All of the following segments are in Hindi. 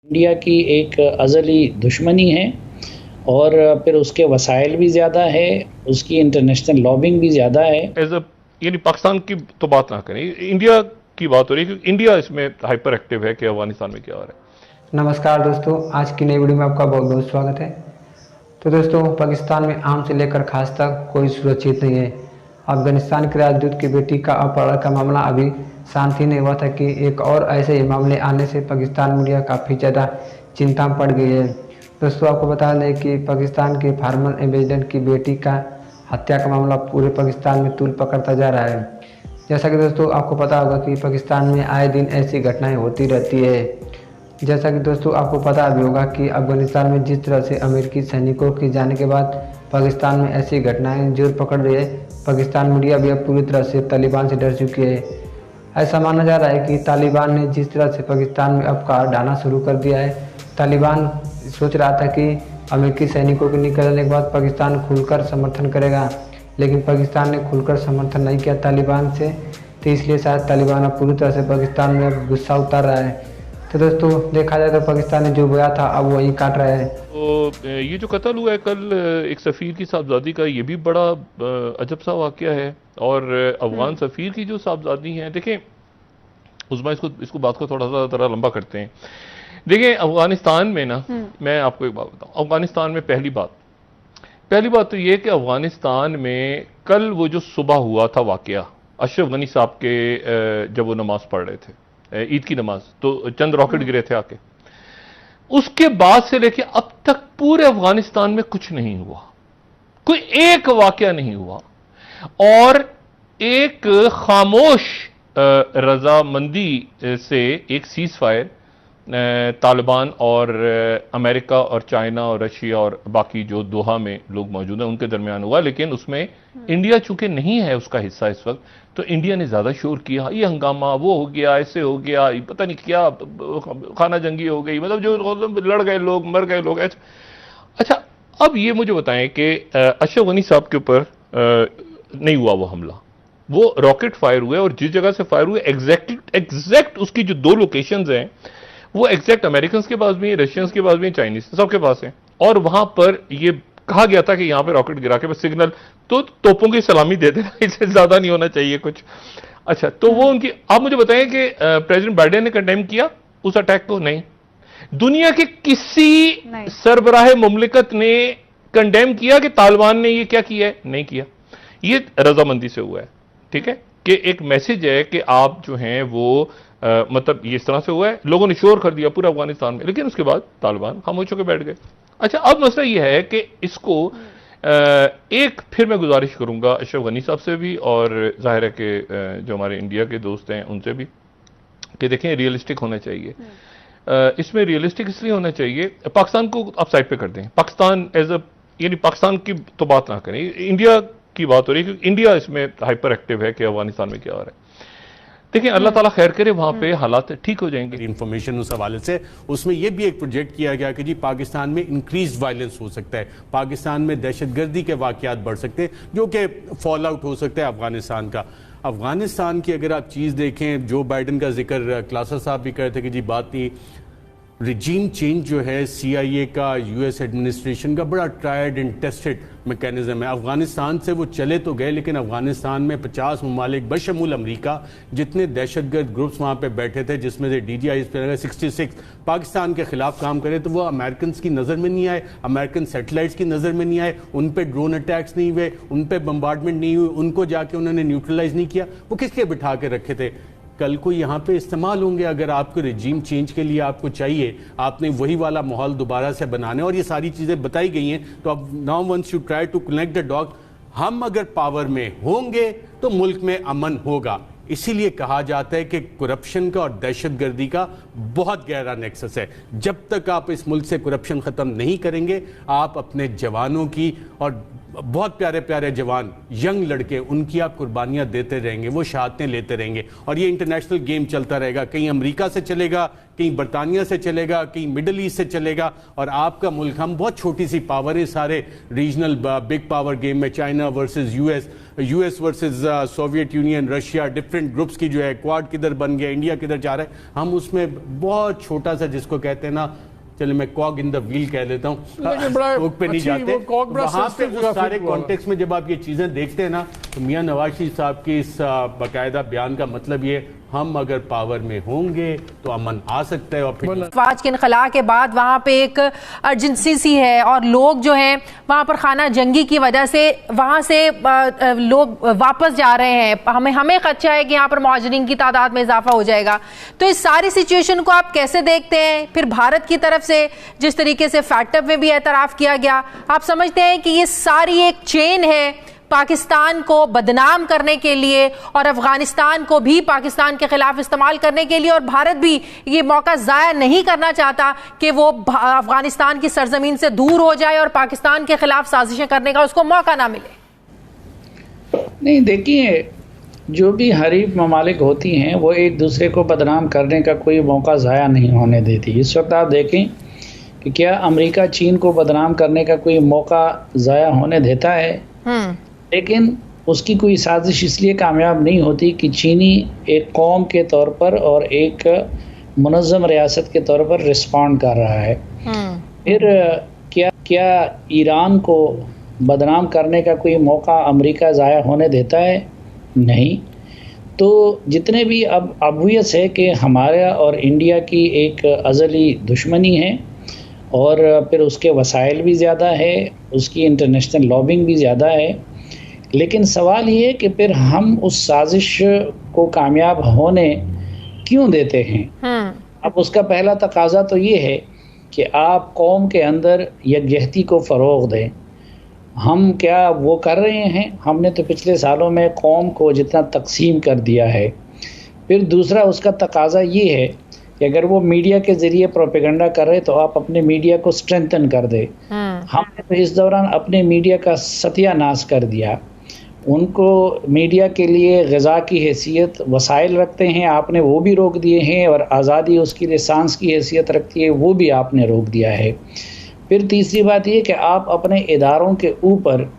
इंडिया की एक अज़ली दुश्मनी है और फिर उसके वसाइल भी ज़्यादा है, उसकी इंटरनेशनल लॉबिंग भी ज़्यादा है। एज अ यानी पाकिस्तान की तो बात ना करें, इंडिया की बात हो रही है क्योंकि इंडिया इसमें हाइपर एक्टिव है कि अफगानिस्तान में क्या हो रहा है। नमस्कार दोस्तों, आज की नई वीडियो में आपका बहुत बहुत स्वागत है। तो दोस्तों, पाकिस्तान में आम से लेकर खास तक कोई सुरक्षित नहीं है। अफगानिस्तान के राजदूत की बेटी का अपहरण का मामला अभी शांत ही नहीं हुआ था कि एक और ऐसे ही मामले आने से पाकिस्तान मीडिया काफ़ी ज़्यादा चिंता में पड़ गई है। दोस्तों, आपको बता दें कि पाकिस्तान के फार्मर एम्बेसडर की बेटी का हत्या का मामला पूरे पाकिस्तान में तूल पकड़ता जा रहा है। जैसा कि दोस्तों आपको पता होगा कि पाकिस्तान में आए दिन ऐसी घटनाएं होती रहती है। जैसा कि दोस्तों आपको पता भी होगा कि अफगानिस्तान में जिस तरह से अमेरिकी सैनिकों के जाने के बाद पाकिस्तान में ऐसी घटनाएं जोर पकड़ रही है, पाकिस्तान मीडिया भी अब पूरी तरह से तालिबान से डर चुकी है। ऐसा माना जा रहा है कि तालिबान ने जिस तरह से पाकिस्तान में अफवाह डालना शुरू कर दिया है, तालिबान सोच रहा था कि अमेरिकी सैनिकों के निकलने के बाद पाकिस्तान खुलकर समर्थन करेगा, लेकिन पाकिस्तान ने खुलकर समर्थन नहीं किया तालिबान से। तो इसलिए शायद तालिबान अब पूरी तरह से पाकिस्तान में अब गुस्सा उतार रहा है। तो दोस्तों देखा जाए तो पाकिस्तान ने जो बोया था अब वही काट रहा है। तो ये जो कत्ल हुआ है कल एक सफ़ीर की साहबजादी का, ये भी बड़ा अजब सा वाक़या है। और अफगान सफ़ीर की जो साहबजादी हैं, देखें उस्मा, इसको बात को थोड़ा सा तरह लंबा करते हैं। देखें अफगानिस्तान में ना, मैं आपको एक बात बताऊं, अफगानिस्तान में पहली बात तो ये कि अफगानिस्तान में कल वो जो सुबह हुआ था वाक़या, अशरफ गनी साहब के जब वो नमाज पढ़ रहे थे, ईद की नमाज, तो चंद रॉकेट गिरे थे आके, उसके बाद से लेके अब तक पूरे अफगानिस्तान में कुछ नहीं हुआ, कोई एक वाकया नहीं हुआ। और एक खामोश रजामंदी से एक सीज फायर तालिबान और अमेरिका और चाइना और रशिया और बाकी जो दोहा में लोग मौजूद हैं उनके दरमियान हुआ, लेकिन उसमें इंडिया चूंकि नहीं है उसका हिस्सा इस वक्त, तो इंडिया ने ज्यादा शोर किया, ये हंगामा, वो हो गया, ऐसे हो गया, पता नहीं क्या, खाना जंगी हो गई, मतलब जो लड़ गए लोग, मर गए लोग, ऐसे। अच्छा, अब ये मुझे बताएं कि अशरफ गनी साहब के ऊपर नहीं हुआ वो हमला, वो रॉकेट फायर हुए और जिस जगह से फायर हुए एग्जैक्ट उसकी जो दो लोकेशंस हैं वो एग्जैक्ट अमेरिकन के पास भी है, रशियंस के पास भी है, चाइनीज सबके पास है। और वहां पर ये कहा गया था कि यहां पे रॉकेट गिरा के बस सिग्नल, तो तोपों की सलामी दे देना, इससे ज्यादा नहीं होना चाहिए कुछ। अच्छा, तो वो उनकी, आप मुझे बताएं कि प्रेसिडेंट बाइडेन ने कंडेम किया उस अटैक को? नहीं। दुनिया के किसी सरबराह मुमलिकत ने कंडेम किया कि तालिबान ने ये क्या किया है? नहीं किया। ये रजामंदी से हुआ है, ठीक है, कि एक मैसेज है कि आप जो हैं वो मतलब ये इस तरह से हुआ है, लोगों ने शोर कर दिया पूरे अफगानिस्तान में, लेकिन उसके बाद तालिबान खामोश होकर बैठ गए। अच्छा, अब मसला यह है कि इसको एक फिर मैं गुजारिश करूंगा अशरफ गनी साहब से भी और जाहिर है कि जो हमारे इंडिया के दोस्त हैं उनसे भी, कि देखें रियलिस्टिक होना चाहिए। इसमें रियलिस्टिक इसलिए होना चाहिए, पाकिस्तान को आप साइड पे कर दें, पाकिस्तान एज अ यानी पाकिस्तान की तो बात ना करें, इंडिया की बात हो रही है क्योंकि इंडिया इसमें हाइपर एक्टिव है कि अफगानिस्तान में क्या हो रहा है। देखिए अल्लाह ताला खैर करे, वहां पे हालात ठीक हो जाएंगे। इंफॉर्मेशन उस हवाले से उसमें यह भी एक प्रोजेक्ट किया गया कि जी पाकिस्तान में इंक्रीज वायलेंस हो सकता है, पाकिस्तान में दहशतगर्दी के वाकयात बढ़ सकते हैं, जो कि फॉल आउट हो सकता है अफगानिस्तान का। अफगानिस्तान की अगर आप चीज़ देखें, जो बाइडन का जिक्र क्लासा साहब भी करते कि जी बात नहीं, रिजीम चेंज जो है CIA का, US एडमिनिस्ट्रेशन का बड़ा ट्राइड एंड टेस्टेड मैकेनिज्म है। अफगानिस्तान से वो चले तो गए, लेकिन अफगानिस्तान में 50 ममालिक बशमूल अमरीका जितने दहशतगर्द ग्रुप्स वहाँ पे बैठे थे, जिसमें से DJI 66 पाकिस्तान के खिलाफ काम करे, तो वो अमेरिकन की नज़र में नहीं आए, अमेरिकन सैटेलाइट्स की नज़र में नहीं आए, उन पर ड्रोन अटैक्स नहीं हुए, उन पर बम्बार्डमेंट नहीं हुई, उनको जाके उन्होंने न्यूट्रलाइज नहीं किया। वो किसके बिठा के रखे थे? कल को यहाँ पे इस्तेमाल होंगे। अगर आपको रिजीम चेंज के लिए आपको चाहिए, आपने वही वाला माहौल दोबारा से बनाना है और ये सारी चीज़ें बताई गई हैं, तो अब now once you try to connect the dot, हम अगर पावर में होंगे तो मुल्क में अमन होगा। इसीलिए कहा जाता है कि करप्शन का और दहशतगर्दी का बहुत गहरा नेक्सस है। जब तक आप इस मुल्क से करप्शन ख़त्म नहीं करेंगे, आप अपने जवानों की, और बहुत प्यारे प्यारे जवान, यंग लड़के, उनकी आप कुर्बानियां देते रहेंगे, वो शहादतें लेते रहेंगे, और ये इंटरनेशनल गेम चलता रहेगा। कहीं अमेरिका से चलेगा, कहीं बरतानिया से चलेगा, कहीं मिडल ईस्ट से चलेगा, और आपका मुल्क, हम बहुत छोटी सी पावर है सारे रीजनल बिग पावर गेम में, China versus US versus Soviet union, Russia, different groups की जो है क्वाड किधर बन गया, इंडिया किधर जा रहा है, हम उसमें बहुत छोटा सा, जिसको कहते हैं ना, चलो मैं कॉग इन द व्हील कह लेता हूँ, पे नहीं जाते वहां पे उस सारे कॉन्टेक्स्ट में जब आप ये चीजें देखते हैं ना, तो मियां नवाज शरीफ साहब के इस बाकायदा बयान का मतलब ये, हम अगर पावर में होंगे तो अमन आ सकता है। और फिर अफवाज के इनखला के बाद वहाँ पे एक अर्जेंसी सी है और लोग जो हैं वहाँ पर खाना जंगी की वजह से वहाँ से लोग वापस जा रहे हैं। हमें खदशा है कि यहाँ पर मुहाजिरीन की तादाद में इजाफा हो जाएगा। तो इस सारी सिचुएशन को आप कैसे देखते हैं? फिर भारत की तरफ से जिस तरीके से फैक्टअप में भी एतराफ़ किया गया, आप समझते हैं कि ये सारी एक चेन है पाकिस्तान को बदनाम करने के लिए और अफगानिस्तान को भी पाकिस्तान के खिलाफ इस्तेमाल करने के लिए, और भारत भी ये मौका ज़ाया नहीं करना चाहता कि वो अफगानिस्तान की सरजमीन से दूर हो जाए और पाकिस्तान के खिलाफ साजिशें करने का उसको मौका ना मिले? नहीं, देखिए, जो भी हरीफ ममालिक होती हैं वो एक दूसरे को बदनाम करने का कोई मौका ज़ाया नहीं होने देती। इस वक्त आप देखें कि क्या अमेरिका चीन को बदनाम करने का कोई मौका ज़ाया होने देता है? लेकिन उसकी कोई साजिश इसलिए कामयाब नहीं होती कि चीनी एक कौम के तौर पर और एक मुनज़्ज़म रियासत के तौर पर रिस्पॉन्ड कर रहा है। फिर क्या ईरान को बदनाम करने का कोई मौका अमेरिका ज़ाया होने देता है? नहीं। तो जितने भी अब ऑब्वियस है कि हमारा और इंडिया की एक अज़ली दुश्मनी है और फिर उसके वसाइल भी ज़्यादा है, उसकी इंटरनेशनल लॉबिंग भी ज़्यादा है। लेकिन सवाल ये है कि फिर हम उस साजिश को कामयाब होने क्यों देते हैं? अब उसका पहला तकाजा तो ये है कि आप कौम के अंदर यकजहती को फ़रोग़ दें। हम क्या वो कर रहे हैं? हमने तो पिछले सालों में कौम को जितना तकसीम कर दिया है। फिर दूसरा उसका तकाजा ये है कि अगर वो मीडिया के ज़रिए प्रोपेगेंडा कर रहे तो आप अपने मीडिया को स्ट्रेंथन कर दे। हमने तो इस दौरान अपने मीडिया का सत्यानाश कर दिया। उनको मीडिया के लिए ग़िज़ा की हैसियत वसाइल रखते हैं, आपने वो भी रोक दिए हैं, और आज़ादी उसकी लिसांस की हैसियत रखती है, वो भी आपने रोक दिया है। फिर तीसरी बात ये कि आप अपने इदारों के ऊपर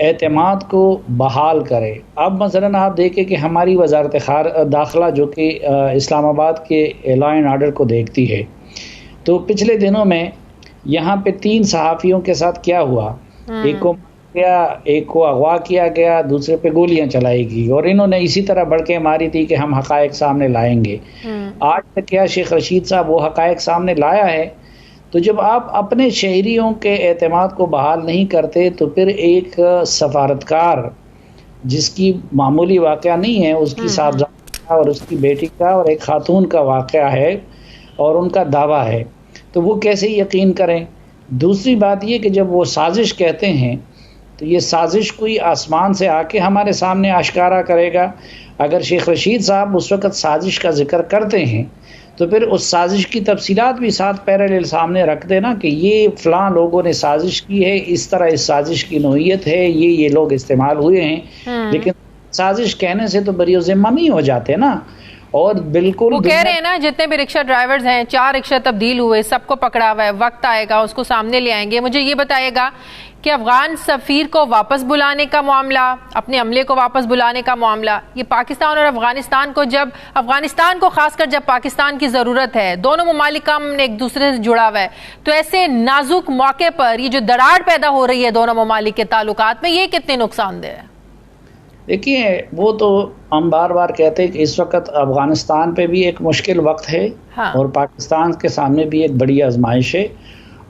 एतमाद को बहाल करें। अब मसलन आप देखें कि हमारी वज़ारत दाखिला जो कि इस्लामाबाद के लॉ एंड आर्डर को देखती है, तो पिछले दिनों में यहाँ पे 3 सहाफ़ियों के साथ क्या हुआ, एक को अगवा किया गया, दूसरे पे गोलियां चलाई गई, और इन्होंने इसी तरह भड़के मारी थी कि हम हक़ाइक़ सामने लाएंगे। आज तक क्या शेख रशीद साहब वो हक़ाइक़ सामने लाया है? तो जब आप अपने शहरियों के एतमाद को बहाल नहीं करते तो फिर एक सफारतकार जिसकी मामूली वाक़या नहीं है, उसकी साहबजादा और उसकी बेटी का और एक खातून का वाक़या है और उनका दावा है, तो वो कैसे यकीन करें? दूसरी बात ये कि जब वो साजिश कहते हैं तो ये साजिश कोई आसमान से आके हमारे सामने आश्कारा करेगा। अगर शेख रशीद साहब उस वक़्त साजिश का जिक्र करते हैं तो फिर उस साजिश की तफसीलात भी साथ पैरेलल सामने रख देना कि ये फ़लाँ लोगों ने साजिश की है, इस तरह इस साजिश की नोयत है, ये लोग इस्तेमाल हुए हैं। लेकिन साजिश कहने से तो बरी ज़िम्मा नहीं हो जाते ना। और बिल्कुल वो कह रहे हैं ना, जितने भी रिक्शा ड्राइवर्स हैं, 4 रिक्शा तब्दील हुए, सबको पकड़ा हुआ है, वक्त आएगा उसको सामने ले आएंगे। मुझे ये बताइएगा कि अफगान सफ़ीर को वापस बुलाने का मामला, अपने अमले को वापस बुलाने का मामला, ये पाकिस्तान और अफगानिस्तान को, जब अफगानिस्तान को खासकर जब पाकिस्तान की ज़रूरत है, दोनों ममालिक का एक दूसरे से जुड़ा हुआ है, तो ऐसे नाजुक मौके पर ये जो दरार पैदा हो रही है दोनों ममालिक के ताल्लुकात में, ये कितने नुकसानदेह है? देखिए, वो तो हम बार बार कहते हैं कि इस वक्त अफगानिस्तान पे भी एक मुश्किल वक्त है। हाँ। और पाकिस्तान के सामने भी एक बड़ी आजमाइश है,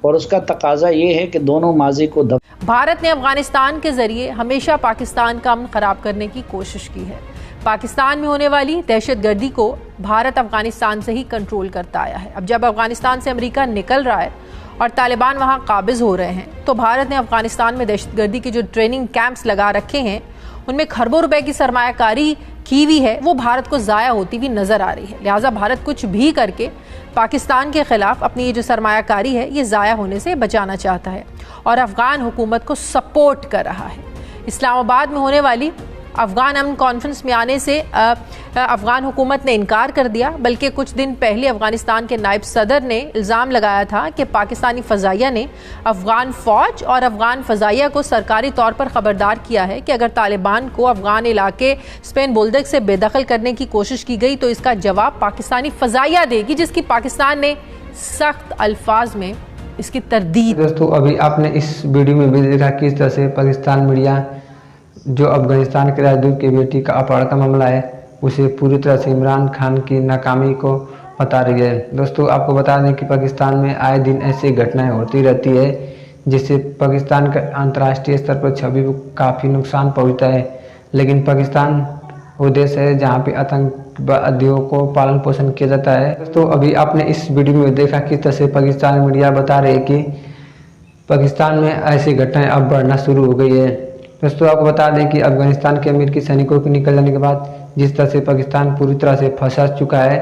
और उसका तकाजा ये है कि दोनों माजी को भारत ने अफगानिस्तान के जरिए हमेशा पाकिस्तान का अमन खराब करने की कोशिश की है। पाकिस्तान में होने वाली दहशतगर्दी को भारत अफगानिस्तान से ही कंट्रोल करता आया है। अब जब अफगानिस्तान से अमेरिका निकल रहा है और तालिबान वहाँ काबिज हो रहे हैं, तो भारत ने अफगानिस्तान में दहशतगर्दी के जो ट्रेनिंग कैंप्स लगा रखे हैं उनमें खरबों रुपए की सरमायाकारी की हुई है, वो भारत को ज़ाया होती हुई नज़र आ रही है। लिहाजा भारत कुछ भी करके पाकिस्तान के ख़िलाफ़ अपनी ये जो सरमायाकारी है ये ज़ाया होने से बचाना चाहता है और अफ़गान हुकूमत को सपोर्ट कर रहा है। इस्लामाबाद में होने वाली अफगान अमन कॉन्फ्रेंस में आने से अफगान हुकूमत ने इनकार कर दिया, बल्कि कुछ दिन पहले अफगानिस्तान के नायब सदर ने इल्ज़ाम लगाया था कि पाकिस्तानी फ़ज़ाइया ने अफगान फ़ौज और अफगान फ़ज़ाइया को सरकारी तौर पर ख़बरदार किया है कि अगर तालिबान को अफगान इलाके स्पेन बुल्दक से बेदखल करने की कोशिश की गई तो इसका जवाब पाकिस्तानी फ़ज़ाइया देगी, जिसकी पाकिस्तान ने सख्त अल्फाज में इसकी तरदीद। दोस्तों अभी आपने इस वीडियो में भी देखा किस तरह से पाकिस्तान मीडिया जो अफगानिस्तान के राजदूत की बेटी का अपहरण का मामला है उसे पूरी तरह से इमरान खान की नाकामी को बता रही है। दोस्तों आपको बता दें कि पाकिस्तान में आए दिन ऐसी घटनाएं होती रहती है जिससे पाकिस्तान का अंतर्राष्ट्रीय स्तर पर छवि को काफ़ी नुकसान पहुंचता है, लेकिन पाकिस्तान वो देश है जहाँ पे आतंकवादियों को पालन पोषण किया जाता है। दोस्तों अभी आपने इस वीडियो में देखा किस तरह से पाकिस्तान मीडिया बता रहे हैं कि पाकिस्तान में ऐसी घटनाएं अब बढ़ना शुरू हो गई है। दोस्तों आपको बता दें कि अफगानिस्तान के अमेरिकी सैनिकों के निकल जाने के बाद जिस तरह से पाकिस्तान पूरी तरह से फंसा चुका है,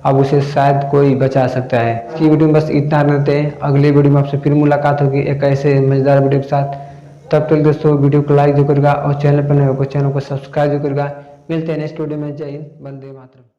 अब उसे शायद कोई बचा सकता है। इसकी वीडियो में बस इतना रहते हैं। अगली वीडियो में आपसे फिर मुलाकात होगी एक ऐसे मजेदार वीडियो के साथ। तब तक दोस्तों वीडियो को लाइक जो करेगा और चैनल पर नए हो चैनल को सब्सक्राइब जो करेगा। मिलते हैं नेक्स्ट वीडियो में। जय हिंद, वंदे मातरम।